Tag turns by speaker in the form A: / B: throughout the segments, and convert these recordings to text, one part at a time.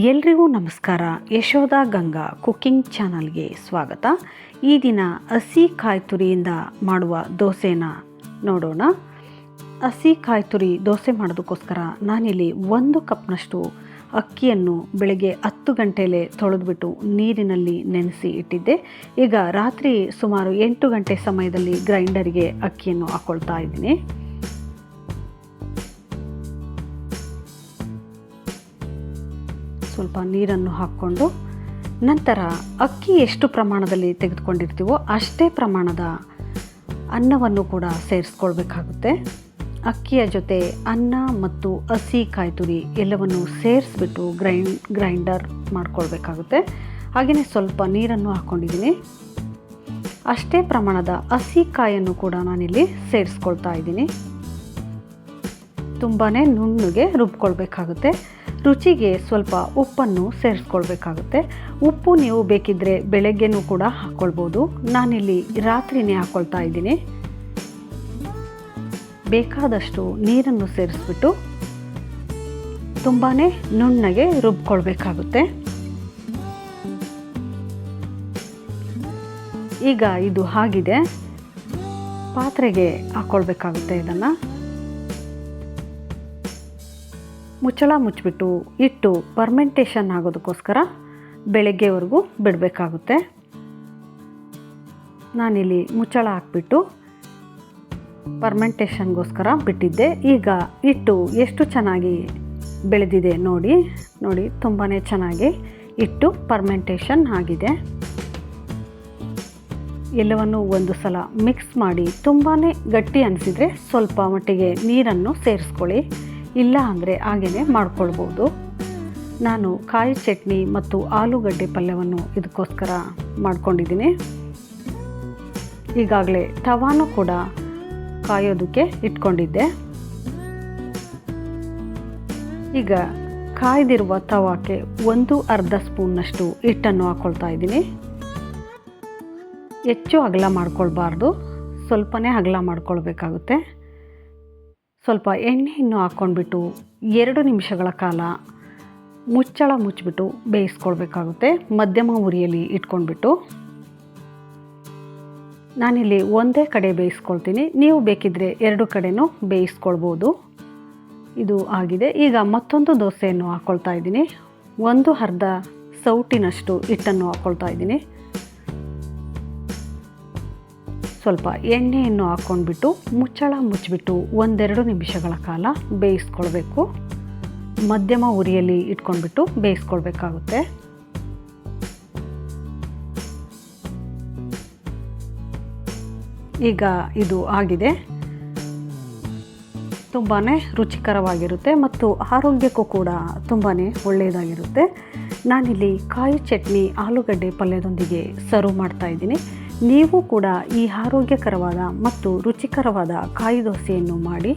A: ಎಲ್ರಿಗೂ ನಮಸ್ಕಾರ. ಯಶೋಧ ಗಂಗಾ ಕುಕ್ಕಿಂಗ್ ಚಾನಲ್ಗೆ ಸ್ವಾಗತ. ಈ ದಿನ ಹಸಿ ಕಾಯಿ ತುರಿಯಿಂದ ಮಾಡುವ ದೋಸೆನ ನೋಡೋಣ. ಹಸಿ ಕಾಯಿ ತುರಿ ದೋಸೆ ಮಾಡೋದಕ್ಕೋಸ್ಕರ ನಾನಿಲ್ಲಿ 1 ಕಪ್ನಷ್ಟು ಅಕ್ಕಿಯನ್ನು ಬೆಳಗ್ಗೆ 10 ಗಂಟೆಯಲ್ಲೇ ತೊಳೆದ್ಬಿಟ್ಟು ನೀರಿನಲ್ಲಿ ನೆನೆಸಿ ಇಟ್ಟಿದ್ದೆ. ಈಗ ರಾತ್ರಿ ಸುಮಾರು 8 ಗಂಟೆ ಸಮಯದಲ್ಲಿ ಗ್ರೈಂಡರಿಗೆ ಅಕ್ಕಿಯನ್ನು ಹಾಕ್ಕೊಳ್ತಾ ಇದ್ದೀನಿ. ಸ್ವಲ್ಪ ನೀರನ್ನು ಹಾಕ್ಕೊಂಡು ನಂತರ ಅಕ್ಕಿ ಎಷ್ಟು ಪ್ರಮಾಣದಲ್ಲಿ ತೆಗೆದುಕೊಂಡಿರ್ತೀವೋ ಅಷ್ಟೇ ಪ್ರಮಾಣದ ಅನ್ನವನ್ನು ಕೂಡ ಸೇರಿಸ್ಕೊಳ್ಬೇಕಾಗುತ್ತೆ. ಅಕ್ಕಿಯ ಜೊತೆ ಅನ್ನ ಮತ್ತು ಹಸಿ ಕಾಯಿ ತುರಿ ಎಲ್ಲವನ್ನು ಸೇರಿಸ್ಬಿಟ್ಟು ಗ್ರೈಂಡರ್ ಮಾಡ್ಕೊಳ್ಬೇಕಾಗುತ್ತೆ. ಹಾಗೆಯೇ ಸ್ವಲ್ಪ ನೀರನ್ನು ಹಾಕ್ಕೊಂಡಿದ್ದೀನಿ. ಅಷ್ಟೇ ಪ್ರಮಾಣದ ಹಸಿ ಕಾಯನ್ನು ಕೂಡ ನಾನಿಲ್ಲಿ ಸೇರಿಸ್ಕೊಳ್ತಾ ಇದ್ದೀನಿ. ತುಂಬಾ ನುಣ್ಣಗೆ ರುಬ್ಕೊಳ್ಬೇಕಾಗುತ್ತೆ. ರುಚಿಗೆ ಸ್ವಲ್ಪ ಉಪ್ಪನ್ನು ಸೇರಿಸ್ಕೊಳ್ಬೇಕಾಗುತ್ತೆ. ಉಪ್ಪು ನೀವು ಬೇಕಿದ್ದರೆ ಬೆಳಗ್ಗೆನೂ ಕೂಡ ಹಾಕ್ಕೊಳ್ಬೋದು. ನಾನಿಲ್ಲಿ ರಾತ್ರಿನೇ ಹಾಕ್ಕೊಳ್ತಾ ಇದ್ದೀನಿ. ಬೇಕಾದಷ್ಟು ನೀರನ್ನು ಸೇರಿಸ್ಬಿಟ್ಟು ತುಂಬಾ ನುಣ್ಣಗೆ ರುಬ್ಕೊಳ್ಬೇಕಾಗುತ್ತೆ. ಈಗ ಇದು ಆಗಿದೆ. ಪಾತ್ರೆಗೆ ಹಾಕ್ಕೊಳ್ಬೇಕಾಗುತ್ತೆ. ಇದನ್ನು ಮುಚ್ಚಳ ಮುಚ್ಚಿಬಿಟ್ಟು ಇಟ್ಟು ಫರ್ಮೆಂಟೇಷನ್ ಆಗೋದಕ್ಕೋಸ್ಕರ ಬೆಳಗ್ಗೆವರೆಗೂ ಬಿಡಬೇಕಾಗುತ್ತೆ. ನಾನಿಲ್ಲಿ ಮುಚ್ಚಳ ಹಾಕ್ಬಿಟ್ಟು ಫರ್ಮೆಂಟೇಷನ್ಗೋಸ್ಕರ ಬಿಟ್ಟಿದ್ದೆ. ಈಗ ಹಿಟ್ಟು ಎಷ್ಟು ಚೆನ್ನಾಗಿ ಬೆಳೆದಿದೆ ನೋಡಿ ತುಂಬಾ ಚೆನ್ನಾಗಿ ಹಿಟ್ಟು ಫರ್ಮೆಂಟೇಷನ್ ಆಗಿದೆ. ಎಲ್ಲವನ್ನು ಒಂದು ಸಲ ಮಿಕ್ಸ್ ಮಾಡಿ ತುಂಬಾ ಗಟ್ಟಿ ಅನಿಸಿದರೆ ಸ್ವಲ್ಪ ಮಟ್ಟಿಗೆ ನೀರನ್ನು ಸೇರಿಸ್ಕೊಳ್ಳಿ. ಇಲ್ಲ ಅಂದರೆ ಹಾಗೇ ಮಾಡ್ಕೊಳ್ಬೋದು. ನಾನು ಕಾಯಿ ಚಟ್ನಿ ಮತ್ತು ಆಲೂಗಡ್ಡೆ ಪಲ್ಯವನ್ನು ಇದಕ್ಕೋಸ್ಕರ ಮಾಡ್ಕೊಂಡಿದ್ದೀನಿ. ಈಗಾಗಲೇ ತವಾನೂ ಕೂಡ ಕಾಯೋದಕ್ಕೆ ಇಟ್ಕೊಂಡಿದ್ದೆ. ಈಗ ಕಾಯ್ದಿರುವ ತವಾಕ್ಕೆ 1/2 ಸ್ಪೂನ್ನಷ್ಟು ಹಿಟ್ಟನ್ನು ಹಾಕ್ಕೊಳ್ತಾ ಇದ್ದೀನಿ. ಹೆಚ್ಚು ಅಗಲ ಮಾಡ್ಕೊಳ್ಬಾರ್ದು, ಸ್ವಲ್ಪನೇ ಅಗಲ ಮಾಡ್ಕೊಳ್ಬೇಕಾಗುತ್ತೆ. ಸ್ವಲ್ಪ ಎಣ್ಣೆಯನ್ನು ಹಾಕ್ಕೊಂಡ್ಬಿಟ್ಟು 2 ನಿಮಿಷಗಳ ಕಾಲ ಮುಚ್ಚಳ ಮುಚ್ಚಿಬಿಟ್ಟು ಬೇಯಿಸ್ಕೊಳ್ಬೇಕಾಗುತ್ತೆ. ಮಧ್ಯಮ ಉರಿಯಲ್ಲಿ ಇಟ್ಕೊಂಡ್ಬಿಟ್ಟು ನಾನಿಲ್ಲಿ ಒಂದೇ ಕಡೆ ಬೇಯಿಸ್ಕೊಳ್ತೀನಿ. ನೀವು ಬೇಕಿದ್ದರೆ 2 ಕಡೆನೂ ಬೇಯಿಸ್ಕೊಳ್ಬೋದು. ಇದು ಆಗಿದೆ. ಈಗ ಮತ್ತೊಂದು ದೋಸೆಯನ್ನು ಹಾಕ್ಕೊಳ್ತಾ ಇದ್ದೀನಿ. 1/2 ಸೌಟಿನಷ್ಟು ಹಿಟ್ಟನ್ನು ಹಾಕ್ಕೊಳ್ತಾ ಇದ್ದೀನಿ. ಸ್ವಲ್ಪ ಎಣ್ಣೆಯನ್ನು ಹಾಕ್ಕೊಂಡ್ಬಿಟ್ಟು ಮುಚ್ಚಳ ಮುಚ್ಚಿಬಿಟ್ಟು 1-2 ನಿಮಿಷಗಳ ಕಾಲ ಬೇಯಿಸ್ಕೊಳ್ಬೇಕು. ಮಧ್ಯಮ ಉರಿಯಲ್ಲಿ ಇಟ್ಕೊಂಡ್ಬಿಟ್ಟು ಬೇಯಿಸ್ಕೊಳ್ಬೇಕಾಗುತ್ತೆ. ಈಗ ಇದು ಆಗಿದೆ. ತುಂಬಾ ರುಚಿಕರವಾಗಿರುತ್ತೆ ಮತ್ತು ಆರೋಗ್ಯಕ್ಕೂ ಕೂಡ ತುಂಬಾ ಒಳ್ಳೆಯದಾಗಿರುತ್ತೆ. ನಾನಿಲ್ಲಿ ಕಾಯಿ ಚಟ್ನಿ ಆಲೂಗಡ್ಡೆ ಪಲ್ಯದೊಂದಿಗೆ ಸರ್ವ್ ಮಾಡ್ತಾ ಇದ್ದೀನಿ. ನೀವು ಕೂಡ ಈ ಆರೋಗ್ಯಕರವಾದ ಮತ್ತು ರುಚಿಕರವಾದ ಕಾಯಿ ದೋಸೆಯನ್ನು ಮಾಡಿ.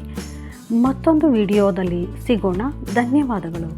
A: ಮತ್ತೊಂದು ವಿಡಿಯೋದಲ್ಲಿ ಸಿಗೋಣ. ಧನ್ಯವಾದಗಳು.